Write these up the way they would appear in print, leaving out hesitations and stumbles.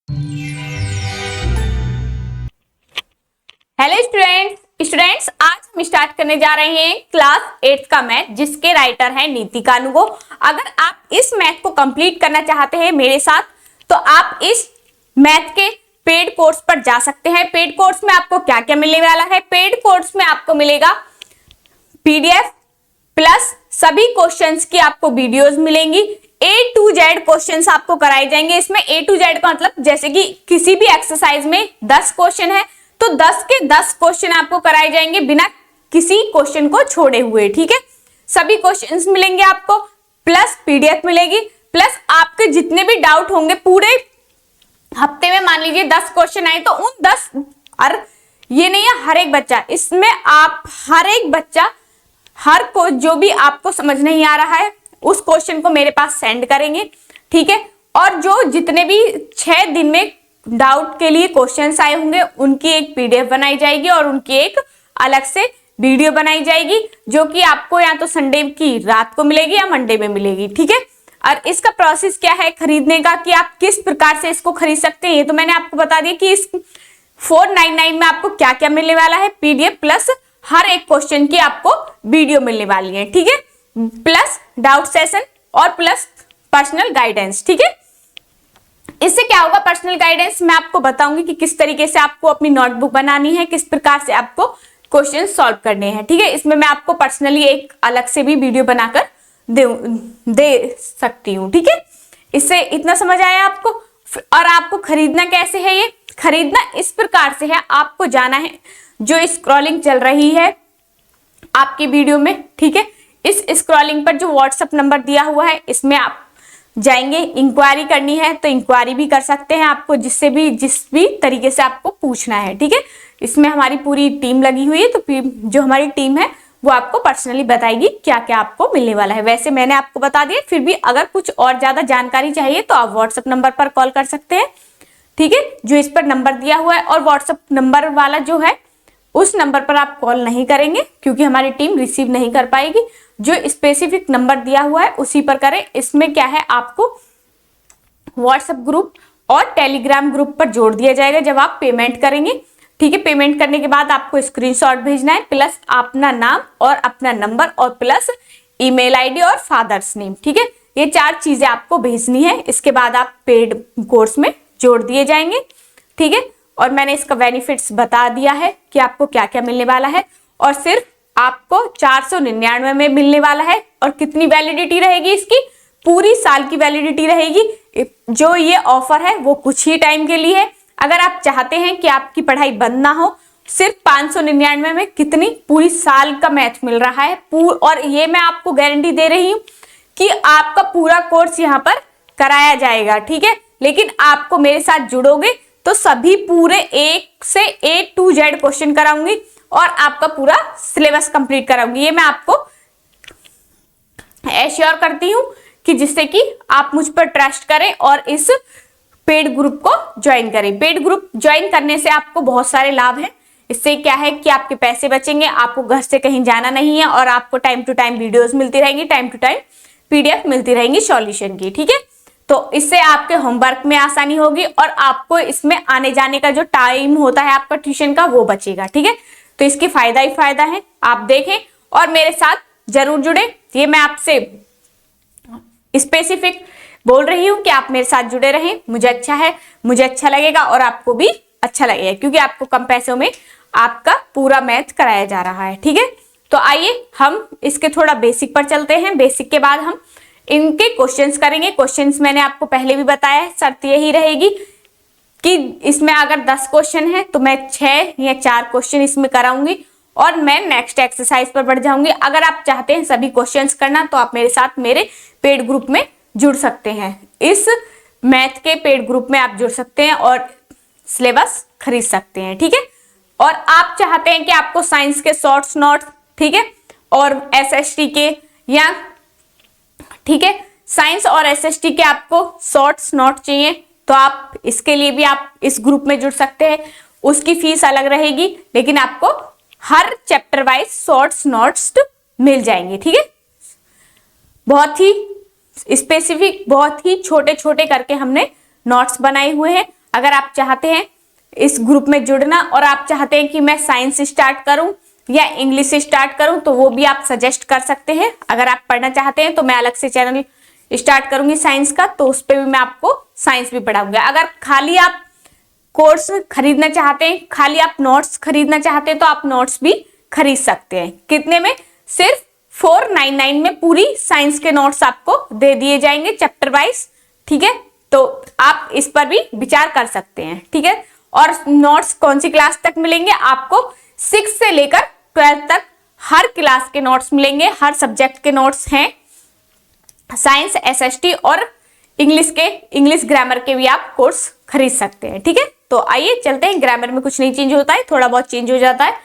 Hello students आज हम start करने जा रहे हैं क्लास 8 का मैथ, जिसके राइटर हैं नीतिका अनुगो। अगर आप इस मैथ को कंप्लीट करना चाहते हैं मेरे साथ, तो आप इस मैथ के पेड कोर्स पर जा सकते हैं। पेड कोर्स में आपको क्या क्या मिलने वाला है? पेड कोर्स में आपको मिलेगा पीडीएफ प्लस सभी क्वेश्चंस की आपको वीडियोस मिलेंगी। A to Z क्वेश्चंस आपको कराए जाएंगे। इसमें A to Z का मतलब जैसे कि किसी भी एक्सरसाइज में 10 क्वेश्चन है तो 10 के 10 क्वेश्चन आपको कराए जाएंगे बिना किसी क्वेश्चन को छोड़े हुए। ठीक है, सभी क्वेश्चंस मिलेंगे आपको, प्लस पीडीएफ मिलेगी, प्लस आपके जितने भी डाउट होंगे पूरे हफ्ते में, मान लीजिए 10 क्वेश्चन आए तो उन 10 और ये नहीं है हर एक बच्चा, इसमें आप हर एक बच्चा हर को जो भी आपको समझ नहीं आ रहा है उस क्वेश्चन को मेरे पास सेंड करेंगे। ठीक है, और जो जितने भी 6 दिन में डाउट के लिए क्वेश्चंस आए होंगे उनकी एक पीडीएफ बनाई जाएगी और उनकी एक अलग से वीडियो बनाई जाएगी, जो कि आपको या तो संडे की रात को मिलेगी या मंडे में मिलेगी। ठीक है, और इसका प्रोसेस क्या है खरीदने का, कि आप किस प्रकार से इसको खरीद सकते हैं, ये तो मैंने आपको बता दिया कि इस 499 में आपको क्या क्या मिलने वाला है। पीडीएफ प्लस हर एक क्वेश्चन की आपको वीडियो मिलने वाली है। ठीक है, प्लस डाउट सेशन और प्लस पर्सनल गाइडेंस। ठीक है, इससे क्या होगा, पर्सनल गाइडेंस मैं आपको बताऊंगी कि किस तरीके से आपको अपनी नोटबुक बनानी है, किस प्रकार से आपको क्वेश्चन सॉल्व करने हैं। ठीक है, इसमें मैं आपको पर्सनली एक अलग से भी वीडियो बनाकर दे सकती हूँ। ठीक है, इससे इतना समझ आया आपको। और आपको खरीदना कैसे है? ये खरीदना इस प्रकार से है, आपको जाना है जो स्क्रॉलिंग चल रही है आपकी वीडियो में। ठीक है, इस स्क्रॉलिंग पर जो व्हाट्सएप नंबर दिया हुआ है इसमें आप जाएंगे। इंक्वायरी करनी है तो इंक्वायरी भी कर सकते हैं, आपको जिस भी तरीके से आपको पूछना है। ठीक है, इसमें हमारी पूरी टीम लगी हुई है, तो जो हमारी टीम है वो आपको पर्सनली बताएगी क्या क्या आपको मिलने वाला है। वैसे मैंने आपको बता दिया, फिर भी अगर कुछ और ज्यादा जानकारी चाहिए तो आप व्हाट्सएप नंबर पर कॉल कर सकते हैं। ठीक है, जो इस पर नंबर दिया हुआ है, और व्हाट्सएप नंबर वाला जो है उस नंबर पर आप कॉल नहीं करेंगे क्योंकि हमारी टीम रिसीव नहीं कर पाएगी। जो स्पेसिफिक नंबर दिया हुआ है उसी पर करें। इसमें क्या है, आपको व्हाट्सएप ग्रुप और टेलीग्राम ग्रुप पर जोड़ दिया जाएगा जब आप पेमेंट करेंगे। ठीक है, पेमेंट करने के बाद आपको स्क्रीनशॉट भेजना है, प्लस अपना नाम और अपना नंबर और प्लस ईमेल आईडी और फादर्स नेम। ठीक है, ये 4 चीजें आपको भेजनी है। इसके बाद आप पेड कोर्स में जोड़ दिए जाएंगे। ठीक है, और मैंने इसका बेनिफिट्स बता दिया है कि आपको क्या क्या मिलने वाला है, और सिर्फ आपको 499 में मिलने वाला है। और कितनी वैलिडिटी रहेगी इसकी? पूरी साल की वैलिडिटी रहेगी। जो ये ऑफर है वो कुछ ही टाइम के लिए है। अगर आप चाहते हैं कि आपकी पढ़ाई बंद ना हो, सिर्फ 599 में कितनी पूरी साल का मैथ मिल रहा है। और ये मैं आपको गारंटी दे रही हूँ कि आपका पूरा कोर्स यहाँ पर कराया जाएगा। ठीक है, लेकिन आपको मेरे साथ जुड़ोगे तो सभी पूरे एक से A to Z क्वेश्चन कराऊंगी और आपका पूरा सिलेबस कंप्लीट कराऊंगी। ये मैं आपको एश्योर करती हूँ कि जिससे कि आप मुझ पर ट्रस्ट करें और इस पेड ग्रुप को ज्वाइन करें। पेड ग्रुप ज्वाइन करने से आपको बहुत सारे लाभ हैं। इससे क्या है कि आपके पैसे बचेंगे, आपको घर से कहीं जाना नहीं है, और आपको टाइम टू टाइम वीडियोस मिलती रहेंगी, टाइम टू टाइम पीडीएफ मिलती रहेंगी सॉल्यूशन की। ठीक है, तो इससे आपके होमवर्क में आसानी होगी और आपको इसमें आने जाने का जो टाइम होता है आपका ट्यूशन का वो बचेगा। ठीक है, तो इसकी फायदा ही फायदा है। आप देखें और मेरे साथ जरूर जुड़े। ये मैं आपसे स्पेसिफिक बोल रही हूँ कि आप मेरे साथ जुड़े रहें। मुझे अच्छा लगेगा और आपको भी अच्छा लगेगा, क्योंकि आपको कम पैसों में आपका पूरा मैथ कराया जा रहा है। ठीक है, तो आइए हम इसके थोड़ा बेसिक पर चलते हैं। बेसिक के बाद हम इनके क्वेश्चंस करेंगे। क्वेश्चंस मैंने आपको पहले भी बताया है, शर्त यही रहेगी कि इसमें अगर 10 क्वेश्चन है तो मैं 6 या 4 क्वेश्चन इसमें कराऊंगी और मैं नेक्स्ट एक्सरसाइज पर बढ़ जाऊंगी। अगर आप चाहते हैं सभी क्वेश्चंस करना तो आप मेरे साथ मेरे पेड ग्रुप में जुड़ सकते हैं। इस मैथ के पेड ग्रुप में आप जुड़ सकते हैं और सिलेबस खरीद सकते हैं। ठीक है, और आप चाहते हैं कि आपको साइंस के शॉर्ट्स नोट्स, ठीक है, और एसएसटी के, या ठीक है, साइंस और एसएसटी के आपको शॉर्ट्स नोट चाहिए तो आप इसके लिए भी आप इस ग्रुप में जुड़ सकते हैं। उसकी फीस अलग रहेगी, लेकिन आपको हर चैप्टर वाइज शॉर्ट्स नोट्स मिल जाएंगे। ठीक है, बहुत ही स्पेसिफिक, बहुत ही छोटे छोटे करके हमने नोट्स बनाए हुए हैं। अगर आप चाहते हैं इस ग्रुप में जुड़ना और आप चाहते हैं कि मैं साइंस स्टार्ट करूं या इंग्लिश स्टार्ट करूं, तो वो भी आप सजेस्ट कर सकते हैं। अगर आप पढ़ना चाहते हैं तो मैं अलग से चैनल स्टार्ट करूंगी साइंस का, तो उस पर भी मैं आपको साइंस भी पढ़ाऊंगा। अगर खाली आप कोर्स खरीदना चाहते हैं, खाली आप नोट्स खरीदना चाहते हैं, तो आप नोट्स भी खरीद सकते हैं। कितने में? सिर्फ 499 में पूरी साइंस के नोट्स आपको दे दिए जाएंगे चैप्टर वाइज। ठीक है, तो आप इस पर भी विचार कर सकते हैं। ठीक है, और नोट्स कौन सी क्लास तक मिलेंगे आपको? 6 से लेकर 12 तक हर क्लास के नोट्स मिलेंगे, हर सब्जेक्ट के नोट्स हैं। साइंस, एसएसटी और इंग्लिश ग्रामर के भी आप कोर्स खरीद सकते हैं। ठीक है, तो आइए चलते हैं। ग्रामर में कुछ नहीं चेंज होता है, थोड़ा बहुत चेंज हो जाता है,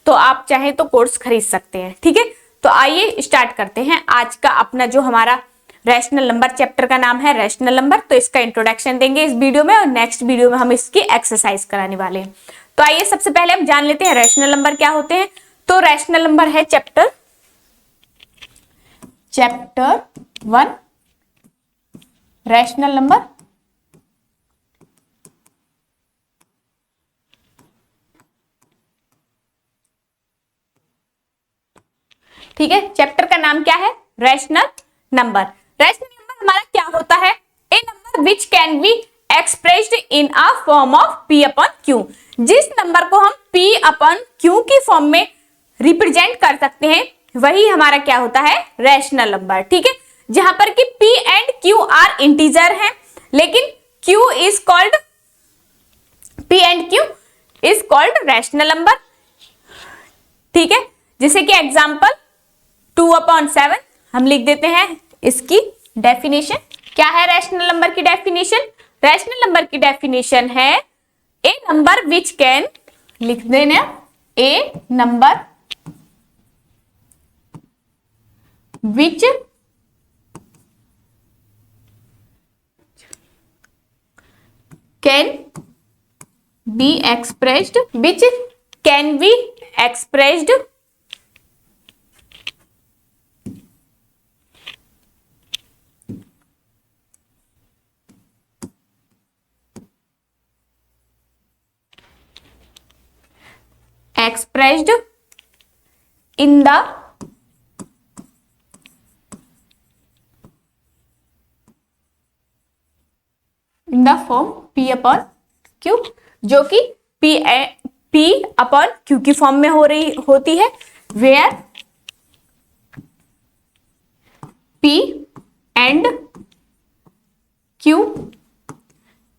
तो आप चाहें तो कोर्स खरीद सकते हैं। ठीक है, तो आइए स्टार्ट करते हैं आज का अपना जो हमारा रैशनल नंबर चैप्टर का नाम है रैशनल नंबर। तो इसका इंट्रोडक्शन देंगे इस वीडियो में और नेक्स्ट वीडियो में हम इसकी एक्सरसाइज कराने वाले हैं। तो आइए सबसे पहले हम जान लेते हैं रैशनल नंबर क्या होते हैं। तो रैशनल नंबर है चैप्टर 1 रैशनल नंबर। ठीक है, चैप्टर का नाम क्या है? Rational number. रैशनल नंबर हमारा क्या होता है? A number which can be expressed in a form of p upon q। जिस नंबर को हम p अपॉन q की फॉर्म में रिप्रेजेंट कर सकते हैं वही हमारा क्या होता है? Rational number. ठीक है, जहां पर कि p and q are integer हैं, लेकिन q is called p and q is called rational number. ठीक है, जैसे कि एग्जांपल 2/7 हम लिख देते हैं। इसकी डेफिनेशन क्या है? रैशनल नंबर की डेफिनेशन, रैशनल नंबर की डेफिनेशन है ए नंबर विच कैन, लिख देना, a number which can be expressed, which can be expressed expressed in the form p upon q, जो कि p अपॉन q की फॉर्म में होती है, where p and q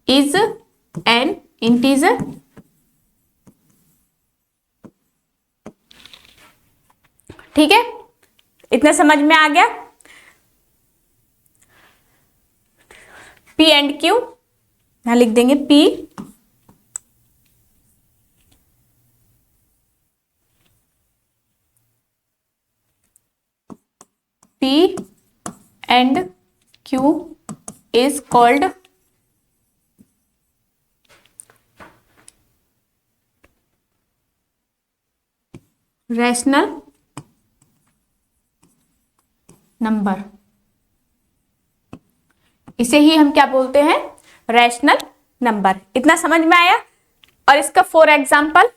is an integer। ठीक है, इतना समझ में आ गया? P एंड Q यहां लिख देंगे, P and Q is called rational number. इसे ही हम क्या बोलते हैं? Rational number. इतना समझ में आया? और इसका फॉर एग्जाम्पल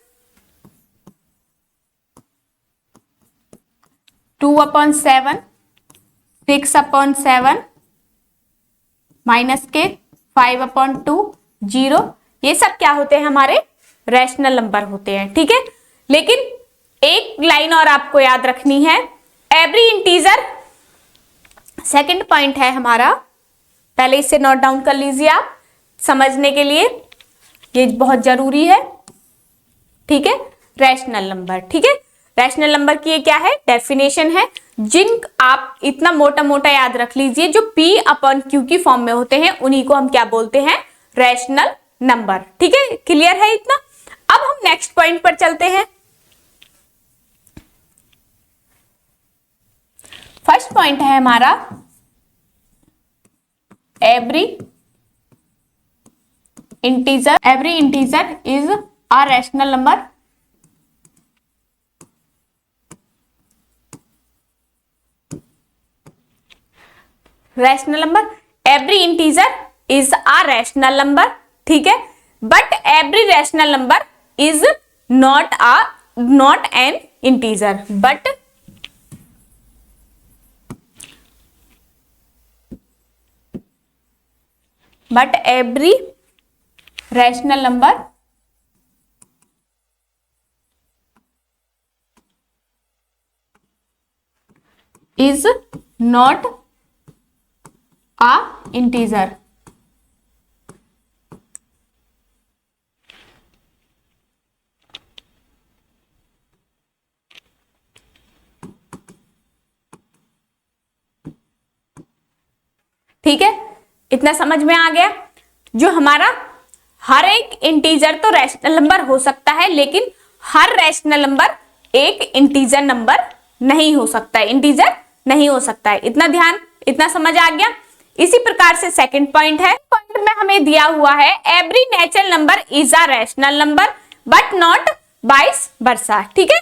2/7, 6/7 माइनस के 5/2, 0, ये सब क्या होते हैं? हमारे रैशनल नंबर होते हैं। ठीक है, लेकिन एक लाइन और आपको याद रखनी है, एवरी इंटीजर, सेकंड पॉइंट है हमारा, पहले इसे नोट डाउन कर लीजिए आप समझने के लिए, ये बहुत जरूरी है। ठीक है, रैशनल नंबर। ठीक है, रैशनल नंबर की ये क्या है? डेफिनेशन है। जिन आप इतना मोटा मोटा याद रख लीजिए, जो p अपॉन q की फॉर्म में होते हैं उन्हीं को हम क्या बोलते हैं? Rational number. ठीक है, क्लियर है इतना? अब हम नेक्स्ट पॉइंट पर चलते हैं। फर्स्ट पॉइंट है हमारा every integer is a rational number. Rational number, every integer is a rational number. ठीक है, but every rational number is not an integer. But every rational number is not a integer. ठीक है, इतना समझ में आ गया। जो हमारा हर एक इंटीजर तो रैशनल नंबर हो सकता है, लेकिन हर रैशनल नंबर एक इंटीजर नंबर नहीं हो सकता है, इंटीजर नहीं हो सकता है। इतना समझ आ गया। इसी प्रकार से सेकंड पॉइंट है, पॉइंट में हमें दिया हुआ है every natural number is a rational number but not vice versa. ठीक है,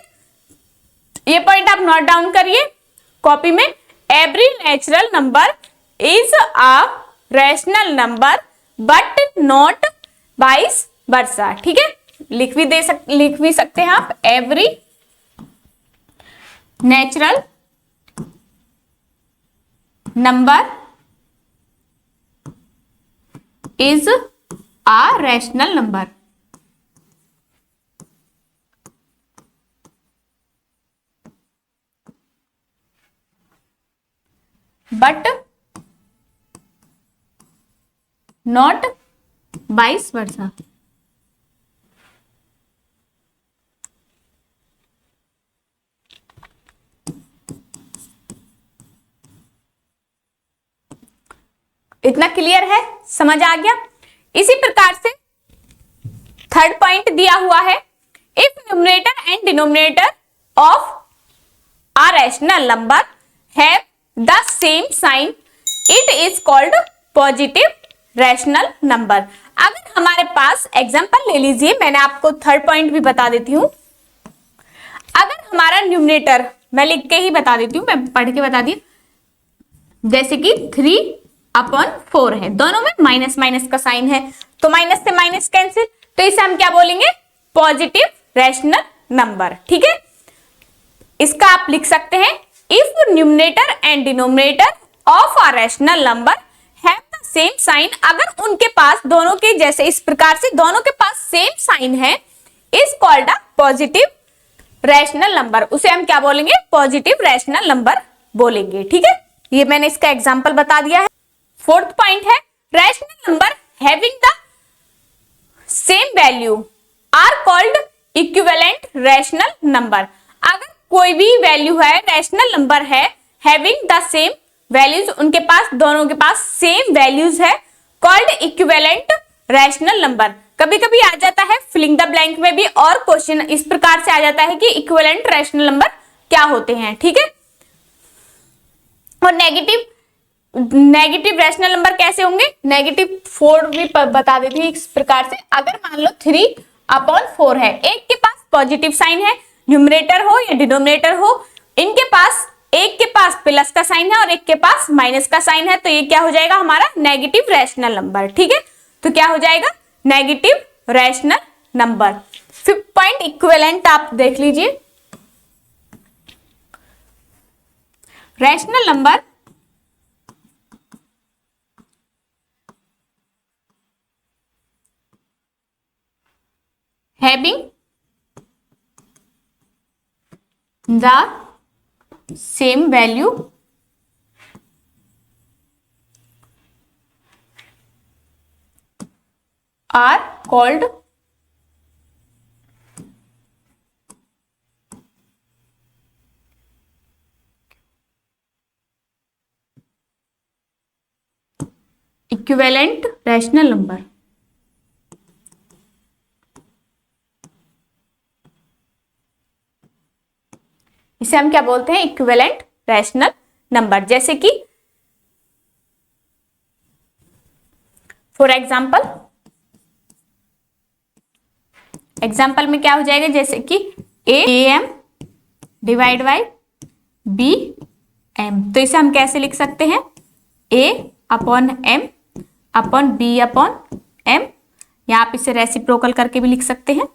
ये पॉइंट आप नोट डाउन करिए कॉपी में। Every natural number is a rational number but not vice versa. ठीक है, लिख भी सकते हैं आप, every natural number is a rational number but not vice versa. इतना क्लियर है, समझ आ गया। इसी प्रकार से थर्ड पॉइंट दिया हुआ है, if numerator and denominator of a rational number have the same sign it is called positive rational number। अगर हमारे पास एग्जांपल ले लीजिए, मैंने आपको थर्ड पॉइंट भी बता देती हूं। अगर हमारा न्यूमरेटर, मैं लिख के ही बता देती हूं, मैं पढ़ के बता दी, जैसे कि 3/4 है, दोनों में माइनस माइनस का साइन है, तो माइनस से माइनस कैंसिल, तो इसे हम क्या बोलेंगे, पॉजिटिव रैशनल नंबर। ठीक है, इसका आप लिख सकते हैं, if numerator and denominator of a rational number have the same sign. अगर उनके पास दोनों के जैसे, इस प्रकार से दोनों के पास सेम साइन है, is called a positive rational number, उसे हम क्या बोलेंगे, पॉजिटिव रैशनल नंबर बोलेंगे। ठीक है, ये मैंने इसका एग्जांपल बता दिया है। फोर्थ पॉइंट है, rational number having the same value are called equivalent rational number. अगर कोई भी वैल्यू है, रैशनल नंबर है, हैविंग द सेम वैल्यूज, उनके पास दोनों के पास सेम वैल्यूज है, कॉल्ड इक्विवेलेंट रैशनल नंबर। कभी कभी आ जाता है फिलिंग द ब्लैंक में भी, और क्वेश्चन इस प्रकार से आ जाता है कि इक्विवेलेंट रैशनल नंबर क्या होते हैं। ठीक है, और नेगेटिव रैशनल नंबर कैसे होंगे, -4 भी बता देती हूँ इस प्रकार से। अगर मान लो 3/4 है, एक के पास पॉजिटिव साइन है, न्यूमरेटर हो या डिनोमिनेटर हो, इनके पास एक के पास प्लस का साइन है और एक के पास माइनस का साइन है, तो ये क्या हो जाएगा, हमारा नेगेटिव रैशनल नंबर। ठीक है, तो क्या हो जाएगा, negative rational number. Fifth point, equivalent आप देख लीजिए, rational number having the same value are called equivalent rational number। इसे हम क्या बोलते हैं, इक्विवेलेंट रैशनल नंबर। जैसे कि फॉर एग्जाम्पल में क्या हो जाएगा, जैसे कि AM डिवाइड बाई BM, तो इसे हम कैसे लिख सकते हैं, A/M/B/M, या आप इसे रेसिप्रोकल करके भी लिख सकते हैं।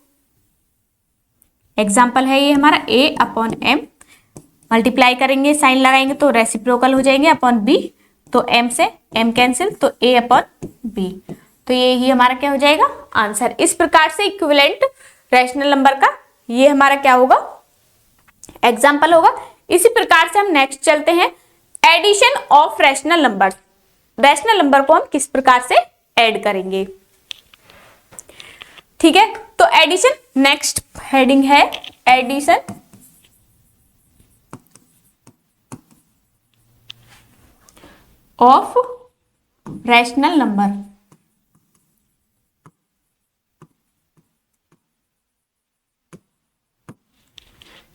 एग्जाम्पल है ये हमारा a अपॉन m, मल्टीप्लाई करेंगे साइन लगाएंगे तो रेसिप्रोकल हो जाएंगे अपॉन b, तो m से m कैंसिल, तो a अपॉन b, तो ये ही हमारा क्या हो जाएगा आंसर। इस प्रकार से इक्विवेलेंट रैशनल नंबर का ये हमारा क्या होगा एग्जाम्पल होगा। इसी प्रकार से हम नेक्स्ट चलते हैं, addition of rational number. Rational number को हम किस प्रकार से ऐड करेंगे, ठीक है। तो एडिशन, नेक्स्ट हेडिंग है एडिशन ऑफ रैशनल नंबर।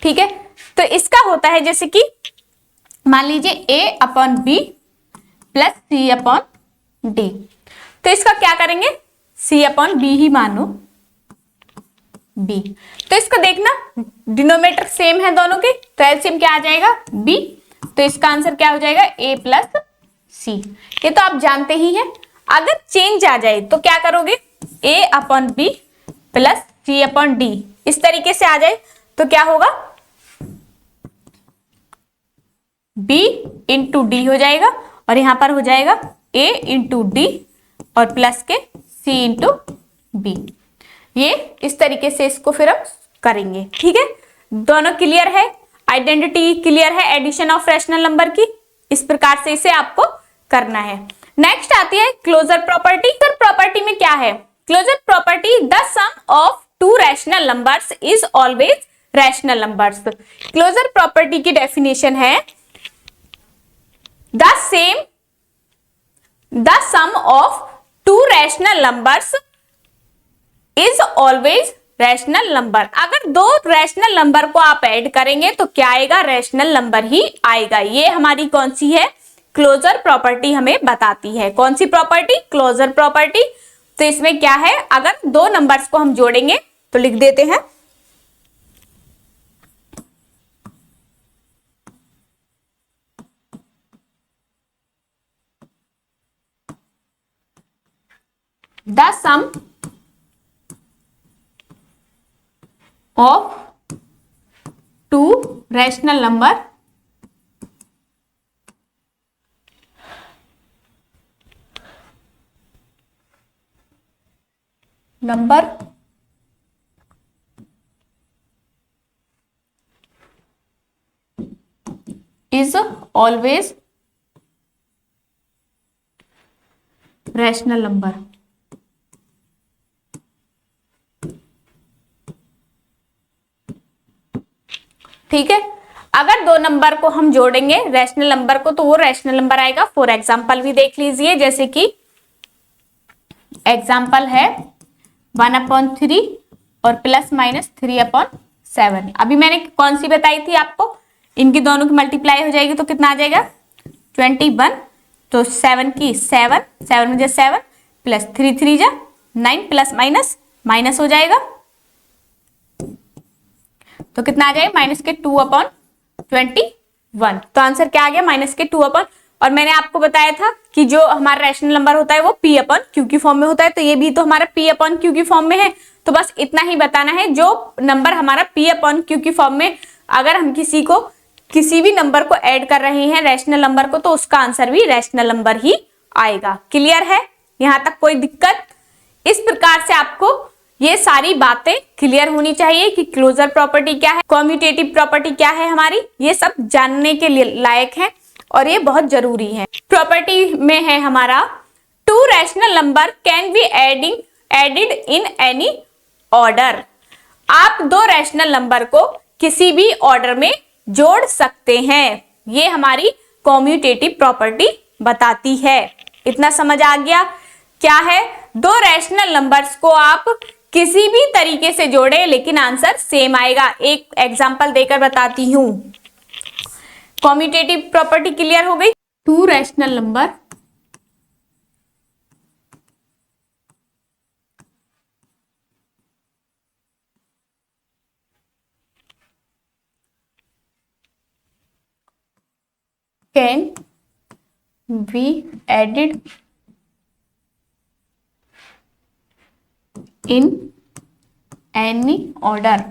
ठीक है, तो इसका होता है जैसे कि मान लीजिए a upon B plus C upon D, तो इसका क्या करेंगे c अपॉन बी ही मानो b, तो इसको देखना डिनोमिनेटर सेम है दोनों के, तो एलसीएम क्या आ जाएगा b, तो इसका आंसर क्या हो जाएगा a प्लस सी। ये तो आप जानते ही हैं। अगर चेंज आ जाए तो क्या करोगे, a upon B plus C upon D, इस तरीके से आ जाए तो क्या होगा b इंटू डी हो जाएगा, और यहां पर हो जाएगा a इंटू डी और प्लस के c इंटू बी। ये इस तरीके से इसको फिर हम करेंगे, ठीक है। दोनों क्लियर है, आइडेंटिटी क्लियर है एडिशन ऑफ रैशनल नंबर की, इस प्रकार से इसे आपको करना है। नेक्स्ट आती है क्लोजर प्रॉपर्टी। क्लोजर प्रॉपर्टी में क्या है, closure property the sum of two rational numbers is always rational numbers. Closure property की डेफिनेशन है the sum of two rational numbers is always rational number. अगर दो रैशनल नंबर को आप add करेंगे तो क्या आएगा, रैशनल नंबर ही आएगा। ये हमारी कौन सी है, क्लोजर प्रॉपर्टी हमें बताती है। कौन सी प्रॉपर्टी, क्लोजर प्रॉपर्टी। तो इसमें क्या है, अगर दो नंबर्स को हम जोड़ेंगे तो लिख देते हैं the sum of two rational number is always rational number। ठीक है, अगर दो नंबर को हम जोड़ेंगे रैशनल नंबर को तो वो रैशनल नंबर आएगा। फॉर एग्जांपल भी देख लीजिए, जैसे कि एग्जांपल है 1/3 और प्लस माइनस 3/7। अभी मैंने कौन सी बताई थी आपको, इनकी दोनों की मल्टीप्लाई हो जाएगी तो कितना आ जाएगा 21, तो 7 की 7, 7 में 7 प्लस 3 3 जा 9 प्लस माइनस माइनस हो जाएगा, तो कितना आ जाएगा माइनस के 2/21। तो आंसर क्या आ गया माइनस के 2 और मैंने आपको बताया था कि जो हमारा रैशनल नंबर होता है वो p/q की फॉर्म में होता है, तो ये भी तो हमारा p/q की फॉर्म में है। तो बस इतना ही बताना है, जो नंबर हमारा p/q की फॉर्म में, अगर हम किसी भी नंबर को ऐड कर रहे हैं रैशनल नंबर को, तो उसका आंसर भी रैशनल नंबर ही आएगा। क्लियर है, यहां तक कोई दिक्कत। इस प्रकार से आपको ये सारी बातें क्लियर होनी चाहिए कि क्लोजर प्रॉपर्टी क्या है, कम्यूटेटिव प्रॉपर्टी क्या है हमारी, ये सब जानने के लिए लायक है और ये बहुत जरूरी है। प्रॉपर्टी में है हमारा to rational number can be added in any order. आप दो रैशनल नंबर को किसी भी ऑर्डर में जोड़ सकते हैं, ये हमारी कम्यूटेटिव प्रॉपर्टी बताती है। इतना समझ आ गया। क्या है, दो रैशनल नंबर्स को आप किसी भी तरीके से जोड़े लेकिन आंसर सेम आएगा। एक एग्जांपल देकर बताती हूं। कम्यूटेटिव प्रॉपर्टी क्लियर हो गई। To rational number can be added in any order.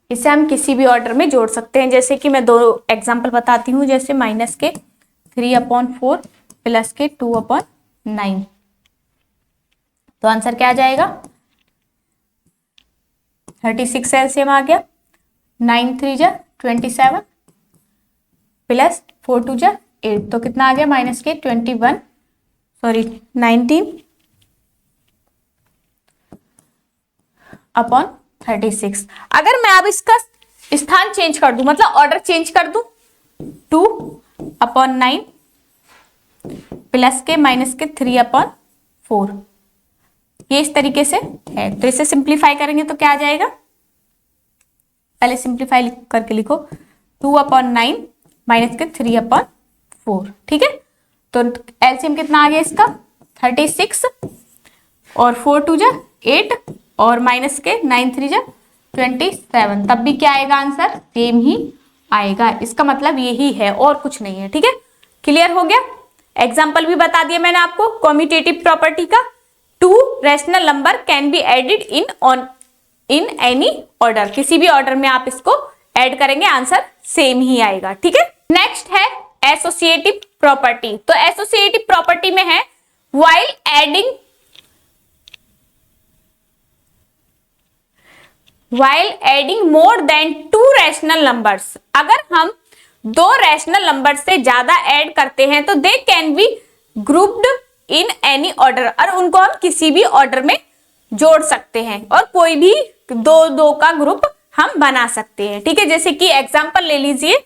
इसे हम किसी भी ऑर्डर में जोड़ सकते हैं। जैसे कि मैं 2 एग्जांपल बताती हूँ, जैसे माइनस के 3/4 प्लस के 2/9। तो आंसर क्या आ जाएगा? 36 एलसीएम आ गया। 9 3 जा 27 प्लस 4 2 जा 8, तो कितना आ गया? माइनस के 19/36। अगर मैं अब इसका स्थान चेंज कर दूं, मतलब ऑर्डर चेंज कर दूं, 2/9 प्लस के माइनस के 3/4, ये इस तरीके से है। तो इसे सिंप्लीफाई करेंगे तो क्या आ जाएगा? पहले सिंप्लीफाई करके लिखो, 2/9 माइनस के 3/4। ठीक है, तो एलसीएम कितना आ गया इसका? 36 और 4 2 जा 8 और माइनस के 9 3 जा 27। तब भी क्या आएगा? आंसर सेम ही आएगा। इसका मतलब यही है और कुछ नहीं है। ठीक है, क्लियर हो गया? एग्जाम्पल भी बता दिया मैंने आपको कॉम्यूटेटिव प्रॉपर्टी का। 2 rational number can be added in any order. किसी भी ऑर्डर में आप इसको ऐड करेंगे, आंसर सेम ही आएगा। ठीक है, नेक्स्ट है एसोसिएटिव प्रॉपर्टी। तो एसोसिएटिव प्रॉपर्टी में है while adding more than 2 rational numbers. अगर हम 2 रैशनल नंबर से ज्यादा ऐड करते हैं तो they can be grouped in any order, और उनको हम किसी भी ऑर्डर में जोड़ सकते हैं और कोई भी 2 का ग्रुप हम बना सकते हैं। ठीक है, जैसे कि एग्जांपल ले लीजिए,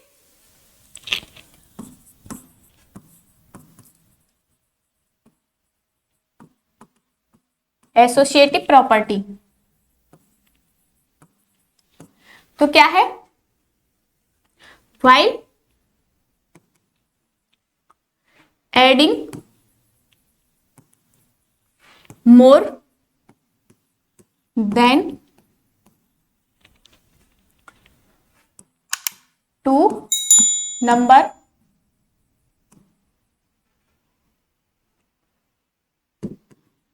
एसोसिएटिव प्रॉपर्टी। तो क्या है? While adding more than 2 number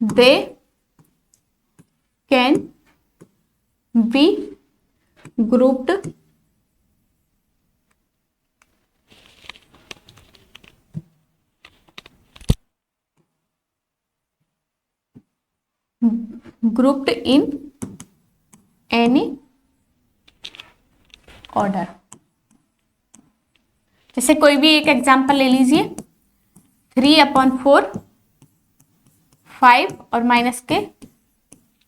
they can be grouped in any order। जैसे कोई भी एक एग्जांपल ले लीजिए, 3/4 5 और माइनस के,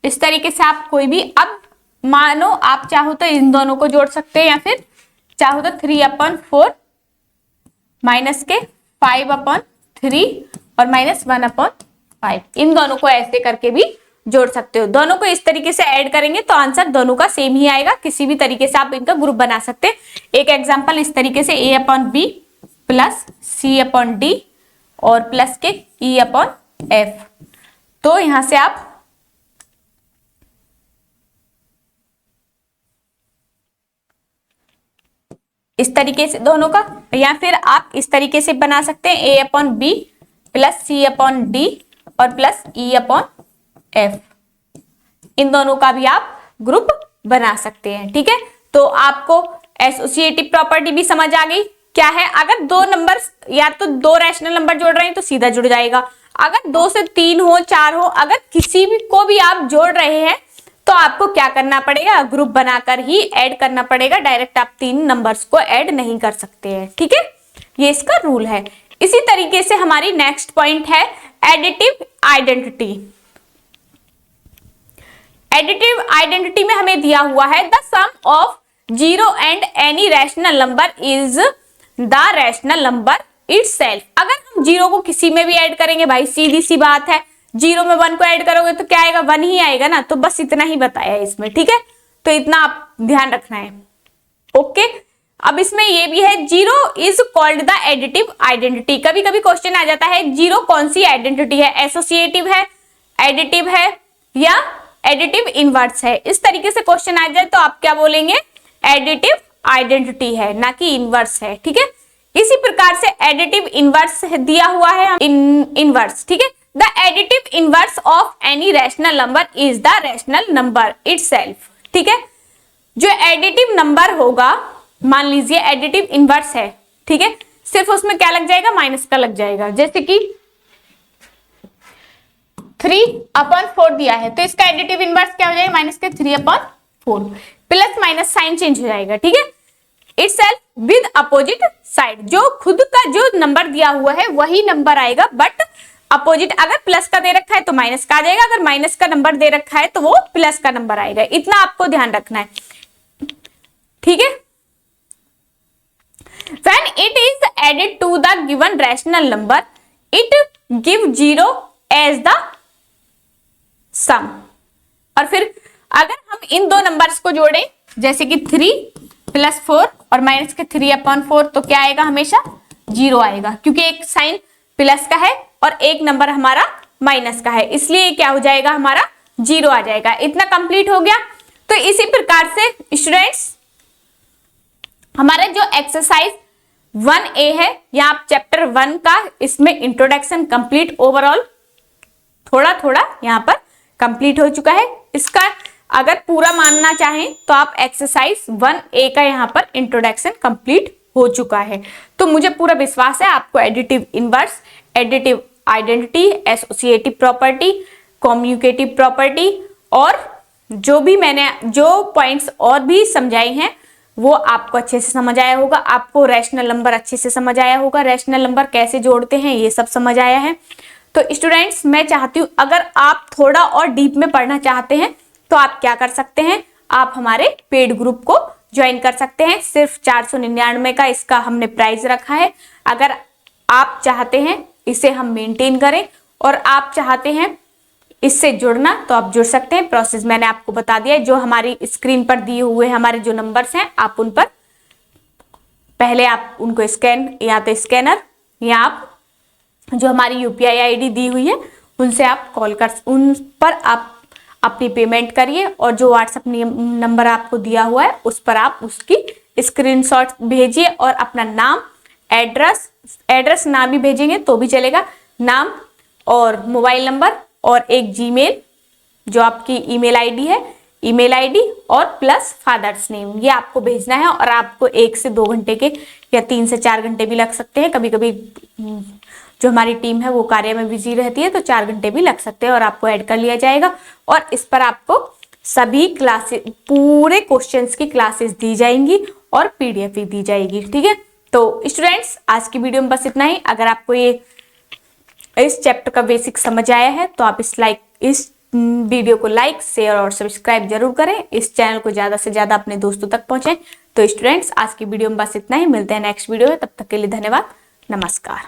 इस तरीके से आप कोई भी, अब मानो आप चाहो तो इन दोनों को जोड़ सकते हैं या फिर चाहो तो 3/4 माइनस के 5/3 और माइनस 1/5, इन दोनों को ऐसे करके भी जोड़ सकते हो। दोनों को इस तरीके से ऐड करेंगे तो आंसर दोनों का सेम ही आएगा। किसी भी तरीके से आप इनका ग्रुप बना सकते हैं। एक एग्जांपल इस तरीके से A/B प्लस C/D और प्लस के E/F। तो यहां से आप इस तरीके से दोनों का, या फिर आप इस तरीके से बना सकते हैं A/B प्लस C/D और प्लस E/F। इन दोनों का भी आप ग्रुप बना सकते हैं। ठीक है, तो आपको एसोसिएटिव प्रॉपर्टी भी समझ आ गई। क्या है? अगर 2 नंबर या तो 2 रैशनल नंबर जोड़ रहे हैं तो सीधा जुड़ जाएगा। अगर 2 से 3 हो, 4 हो, अगर किसी भी को भी आप जोड़ रहे हैं तो आपको क्या करना पड़ेगा? ग्रुप बनाकर ही ऐड करना पड़ेगा। डायरेक्ट आप 3 नंबर्स को ऐड नहीं कर सकते हैं। ठीक है, ये इसका रूल है। इसी तरीके से हमारी नेक्स्ट पॉइंट है एडिटिव आइडेंटिटी। एडिटिव आइडेंटिटी में हमें दिया हुआ है the sum of 0 and any rational number is the rational number itself. अगर हम 0 को किसी में भी ऐड करेंगे, भाई सीधी सी बात है, 0 में 1 को ऐड करोगे तो क्या आएगा? 1 ही आएगा ना। तो बस इतना ही बताया है इसमें। ठीक है, तो इतना आप ध्यान रखना है। ओके, अब इसमें ये भी है 0 is called the additive identity. कभी कभी क्वेश्चन आ जाता है 0 कौन सी आइडेंटिटी है? एसोसिएटिव है, एडिटिव है या एडिटिव इनवर्स है? इस तरीके से क्वेश्चन आ जाए तो आप क्या बोलेंगे? एडिटिव आइडेंटिटी है, ना कि इनवर्स है। ठीक है, इसी प्रकार से एडिटिव इनवर्स दिया हुआ है इनवर्स। ठीक है, the additive inverse of any rational number is the rational number itself. ठीक है, जो एडिटिव नंबर होगा, मान लीजिए एडिटिव इनवर्स है, ठीक है, सिर्फ उसमें क्या लग जाएगा, माइनस का लग जाएगा। जैसे कि 3/4 दिया है तो इसका एडिटिव इनवर्स क्या हो जाएगा, माइनस के 3/4, प्लस माइनस साइन चेंज हो जाएगा। ठीक है, इटसेल्फ विद अपोजिट साइड, जो खुद का जो नंबर दिया हुआ है वही नंबर आएगा, बट अपोजिट, अगर प्लस का दे रखा है तो माइनस का आ जाएगा, अगर माइनस का नंबर दे रखा है तो वो प्लस का नंबर आएगा। इतना आपको ध्यान रखना है। ठीक है, when it is added to the given rational number it give 0 as the sum। और फिर अगर हम इन दो नंबर्स को जोड़ें, जैसे कि 3 + 4 और माइनस के 3/4, तो क्या आएगा, हमेशा 0 आएगा, क्योंकि एक साइन प्लस का है और एक नंबर हमारा माइनस का है, इसलिए क्या हो जाएगा, हमारा 0 आ जाएगा। इतना कंप्लीट हो गया। तो इसी प्रकार से स्टूडेंट्स हमारा जो एक्सरसाइज 1A है, या आप चैप्टर 1 का इसमें इंट्रोडक्शन कंप्लीट, ओवरऑल थोड़ा थोड़ा यहाँ पर कंप्लीट हो चुका है। इसका अगर पूरा मानना चाहें तो आप एक्सरसाइज 1A का यहाँ पर इंट्रोडक्शन कंप्लीट हो चुका है। तो मुझे पूरा विश्वास है आपको additive inverse, additive identity, associative property, communicative property और जो भी मैंने जो पॉइंट्स और भी समझाए हैं वो आपको अच्छे से समझ आया होगा। आपको रैशनल नंबर अच्छे से समझ आया होगा, रैशनल नंबर कैसे जोड़ते हैं ये सब समझ आया है। तो स्टूडेंट्स मैं चाहती हूँ अगर आप थोड़ा और डीप में पढ़ना चाहते हैं तो आप क्या कर सकते हैं, आप हमारे पेड ग्रुप को ज्वाइन कर सकते हैं। सिर्फ 499 का इसका हमने प्राइस रखा है। अगर आप चाहते हैं इसे हम मेंटेन करें और आप चाहते हैं इससे जुड़ना तो आप जुड़ सकते हैं। प्रोसेस मैंने आपको बता दिया है, जो हमारी स्क्रीन पर दिए हुए हमारे जो नंबर्स हैं आप उन पर पहले आप उनको स्कैन, या तो स्कैनर या आप जो हमारी यूपीआई आईडी दी हुई है उनसे आप कॉल कर, उन पर आप अपनी पेमेंट करिए और जो व्हाट्सएप नंबर आपको दिया हुआ है उस पर आप उसकी स्क्रीनशॉट भेजिए और अपना नाम, एड्रेस ना भी भेजेंगे तो भी चलेगा, नाम और मोबाइल नंबर और एक जीमेल जो आपकी ईमेल आईडी है, ईमेल आईडी और प्लस फादर्स नेम, ये आपको भेजना है। और आपको 1 से 2 घंटे के या 3 से 4 घंटे भी लग सकते हैं। कभी कभी जो हमारी टीम है वो कार्य में बिजी रहती है तो 4 घंटे भी लग सकते हैं और आपको ऐड कर लिया जाएगा। और इस पर आपको सभी क्लासेस, पूरे क्वेश्चंस की क्लासेस दी जाएंगी और पीडीएफ भी दी जाएगी। ठीक है, तो स्टूडेंट्स आज की वीडियो में बस इतना ही। अगर आपको ये इस चैप्टर का बेसिक समझ आया है तो आप इस वीडियो को लाइक, शेयर और सब्सक्राइब जरूर करें। इस चैनल को ज्यादा से ज्यादा अपने दोस्तों तक पहुंचाएं। तो स्टूडेंट्स आज की वीडियो में बस इतना ही, मिलते हैं नेक्स्ट वीडियो में, तब तक के लिए धन्यवाद, नमस्कार।